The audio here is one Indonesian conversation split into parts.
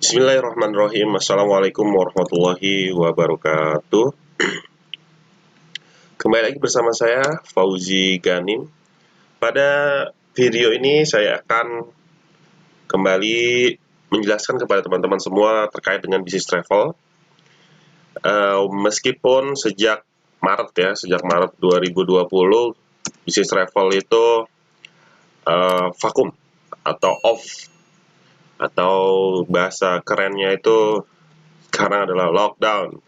Bismillahirrahmanirrahim. Assalamualaikum warahmatullahi wabarakatuh. Kembali lagi bersama saya, Fauzi Ganim. Pada video ini saya akan kembali menjelaskan kepada teman-teman semua terkait dengan bisnis travel. Meskipun sejak Maret 2020, bisnis travel itu vakum atau off, atau bahasa kerennya itu sekarang adalah lockdown.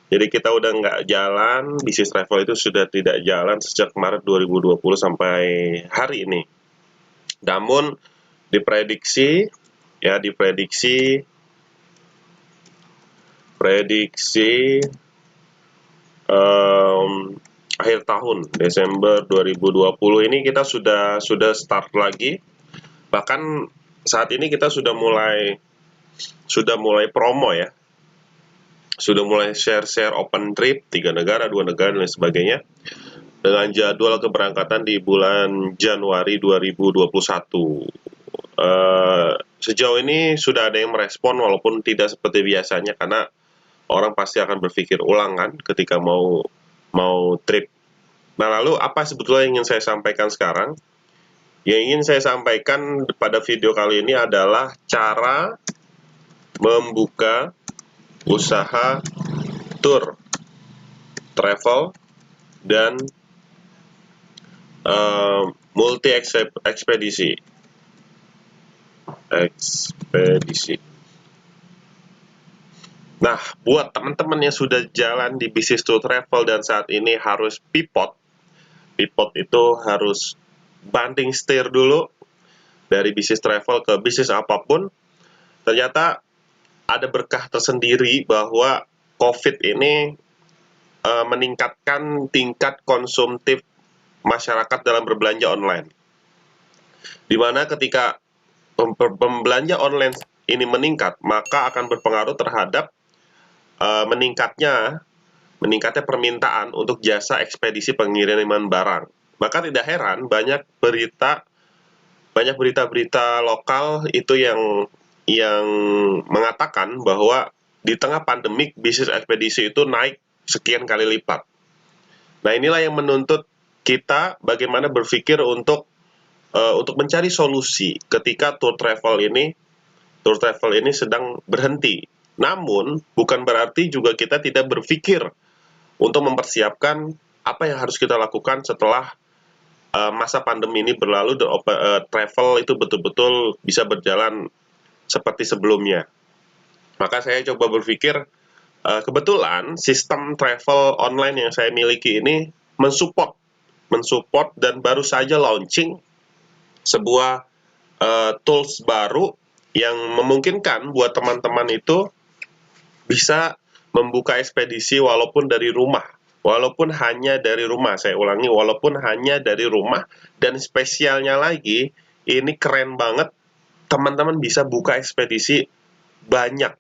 Jadi kita udah nggak jalan, bisnis travel itu sudah tidak jalan sejak Maret 2020 sampai hari ini. Namun diprediksi akhir tahun Desember 2020 ini kita sudah start lagi. Bahkan saat ini kita sudah mulai promo ya. Sudah mulai share open trip 3 negara, 2 negara dan lain sebagainya. Dengan jadwal keberangkatan di bulan Januari 2021. Sejauh ini sudah ada yang merespon walaupun tidak seperti biasanya, karena orang pasti akan berpikir ulang kan ketika mau trip. Nah, lalu apa sebetulnya yang ingin saya sampaikan sekarang? Yang ingin saya sampaikan pada video kali ini adalah cara membuka usaha tour, travel, dan multi ekspedisi. Nah, buat teman-teman yang sudah jalan di bisnis tour travel dan saat ini harus pivot itu harus banting setir dulu dari bisnis travel ke bisnis apapun. Ternyata ada berkah tersendiri bahwa COVID ini meningkatkan tingkat konsumtif masyarakat dalam berbelanja online. Dimana ketika pembelanja online ini meningkat, maka akan berpengaruh terhadap meningkatnya permintaan untuk jasa ekspedisi pengiriman barang. Maka tidak heran banyak berita-berita lokal itu yang mengatakan bahwa di tengah pandemik bisnis ekspedisi itu naik sekian kali lipat. Nah, inilah yang menuntut kita bagaimana berpikir untuk mencari solusi ketika tour travel ini sedang berhenti. Namun bukan berarti juga kita tidak berpikir untuk mempersiapkan apa yang harus kita lakukan setelah masa pandemi ini berlalu dan travel itu betul-betul bisa berjalan seperti sebelumnya. Maka saya coba berpikir, kebetulan sistem travel online yang saya miliki ini mensupport dan baru saja launching sebuah tools baru yang memungkinkan buat teman-teman itu bisa membuka ekspedisi walaupun dari rumah. Walaupun hanya dari rumah, saya ulangi, walaupun hanya dari rumah. Dan spesialnya lagi, ini keren banget, teman-teman bisa buka ekspedisi banyak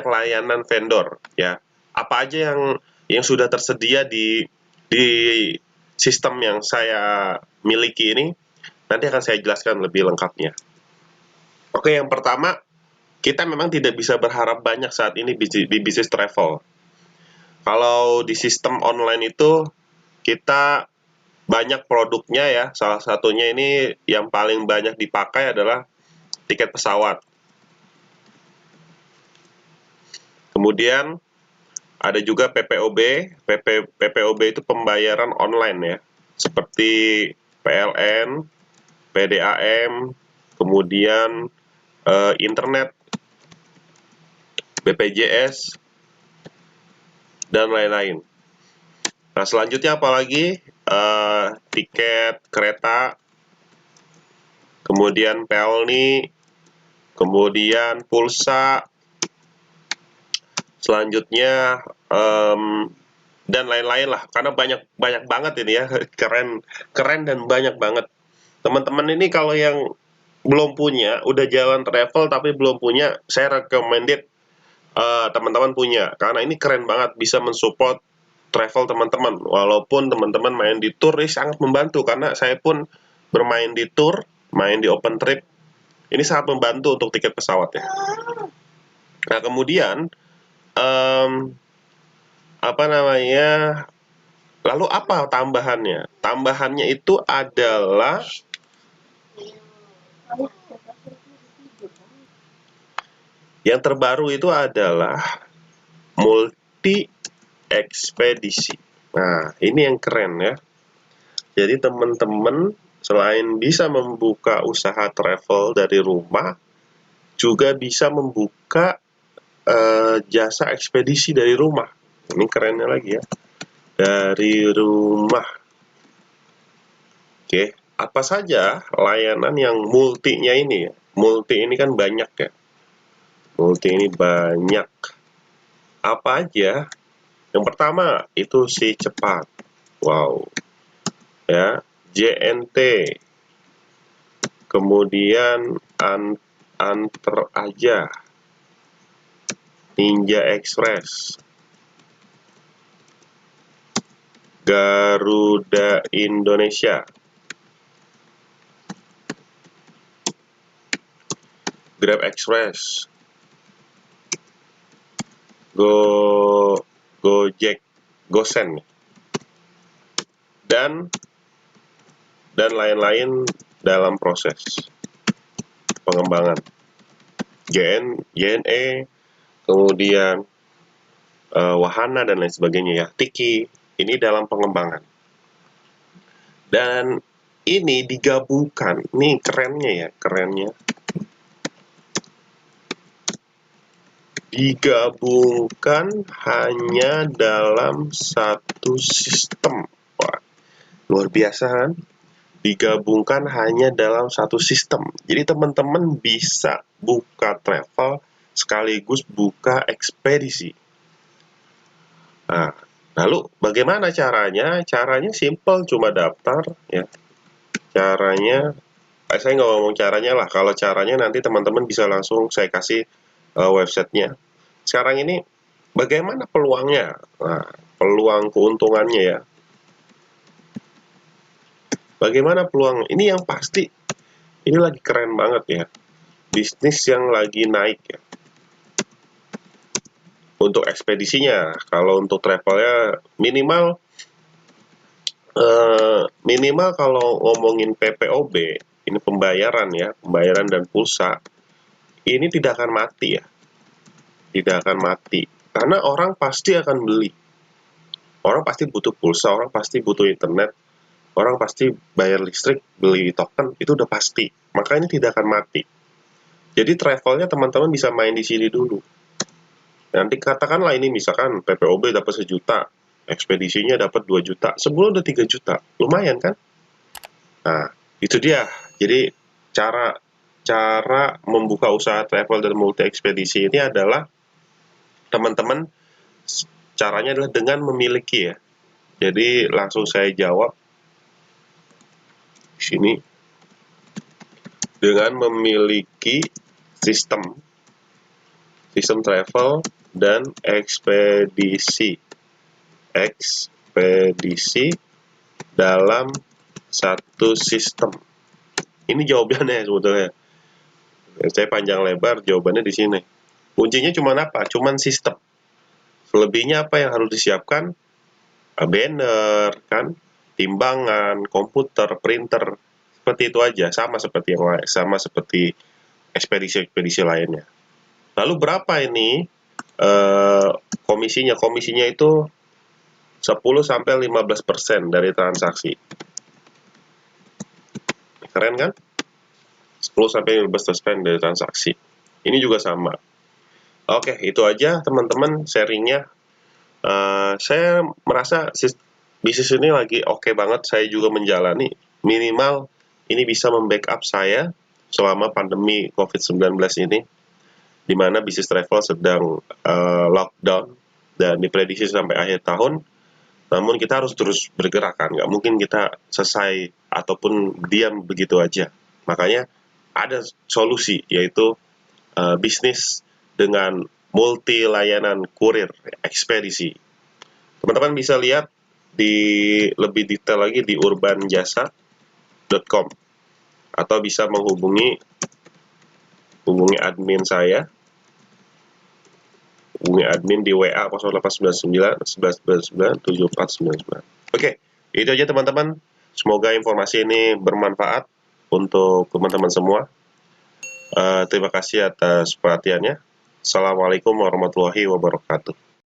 layanan vendor ya. Apa aja yang sudah tersedia di sistem yang saya miliki ini, nanti akan saya jelaskan lebih lengkapnya. Oke, yang pertama, kita memang tidak bisa berharap banyak saat ini di bisnis travel. Kalau di sistem online itu kita banyak produknya ya. Salah satunya ini yang paling banyak dipakai adalah tiket pesawat. Kemudian ada juga PPOB. PPOB itu pembayaran online ya. Seperti PLN, PDAM, kemudian internet, BPJS, dan lain-lain. Nah, selanjutnya apalagi tiket kereta, kemudian pelni, kemudian pulsa, selanjutnya dan lain-lain lah, karena banyak banget ini ya, keren dan banyak banget. Teman-teman ini kalau yang belum punya, udah jalan travel tapi belum punya, saya recommended teman-teman punya, karena ini keren banget, bisa mensupport travel teman-teman. Walaupun teman-teman main di tour ini sangat membantu, karena saya pun bermain di tour, main di open trip, ini sangat membantu untuk tiket pesawat ya. Nah, kemudian apa namanya? Lalu apa tambahannya? Tambahannya itu adalah yang terbaru itu adalah multi ekspedisi. Nah, ini yang keren ya. Jadi teman-teman selain bisa membuka usaha travel dari rumah, juga bisa membuka jasa ekspedisi dari rumah. Ini kerennya lagi ya. Dari rumah. Oke, apa saja layanan yang multinya ini ya? Multi ini kan banyak ya. Multi ini banyak. Apa aja? Yang pertama itu si cepat. Wow. Ya, JNT. Kemudian anter aja. Ninja Express. Garuda Indonesia. Grab Express. Gojek, Gosen, dan lain-lain dalam proses pengembangan. JNE, kemudian Wahana dan lain sebagainya ya. Tiki, ini dalam pengembangan. Dan ini digabungkan, nih kerennya ya, kerennya. Digabungkan hanya dalam satu sistem. Wah, luar biasa kan? Digabungkan hanya dalam satu sistem. Jadi teman-teman bisa buka travel sekaligus buka ekspedisi. Nah, lalu bagaimana caranya? Caranya simple, cuma daftar ya. Caranya, saya nggak ngomong caranya lah. Kalau caranya nanti teman-teman bisa langsung saya kasih websitenya. Sekarang ini bagaimana peluangnya? Nah, peluang keuntungannya ya. Bagaimana peluang? Ini yang pasti, ini lagi keren banget ya. Bisnis yang lagi naik ya. Untuk ekspedisinya, kalau untuk travelnya minimal kalau ngomongin PPOB, ini pembayaran ya, pembayaran dan pulsa, ini tidak akan mati ya. Tidak akan mati. Karena orang pasti akan beli. Orang pasti butuh pulsa, orang pasti butuh internet, orang pasti bayar listrik, beli token, itu udah pasti. Maka ini tidak akan mati. Jadi travelnya teman-teman bisa main di sini dulu. Nanti katakanlah ini misalkan PPOB dapat 1 juta, ekspedisinya dapat 2 juta, sebulan udah 3 juta. Lumayan kan? Nah, itu dia. Jadi cara membuka usaha travel dan multi ekspedisi ini adalah teman-teman caranya adalah dengan memiliki ya. Jadi langsung saya jawab di sini, dengan memiliki sistem travel dan ekspedisi dalam satu sistem. Ini jawabannya sebetulnya. Saya panjang lebar jawabannya di sini. Kuncinya cuma apa? Cuman sistem. Selebihnya apa yang harus disiapkan? Banner, kan, timbangan, komputer, printer, seperti itu aja. Sama seperti yang lain, sama seperti ekspedisi lainnya. Lalu berapa ini komisinya? Komisinya itu 10-15% dari transaksi. Keren kan? 10-15% dari transaksi. Ini juga sama. Oke, itu aja teman-teman sharingnya. Saya merasa bisnis ini lagi oke banget. Saya juga menjalani. Minimal ini bisa membackup saya selama pandemi COVID-19 ini, di mana bisnis travel sedang lockdown dan diprediksi sampai akhir tahun. Namun kita harus terus bergerak kan, nggak mungkin kita selesai ataupun diam begitu aja. Makanya ada solusi, yaitu bisnis dengan multi layanan kurir ekspedisi. Teman-teman bisa lihat lebih detail lagi di urbanjasa.com atau bisa menghubungi admin saya hubungi admin di WA 0899 1199 7499. Oke, itu aja teman-teman. Semoga informasi ini bermanfaat untuk teman-teman semua. Terima kasih atas perhatiannya. Assalamualaikum warahmatullahi wabarakatuh.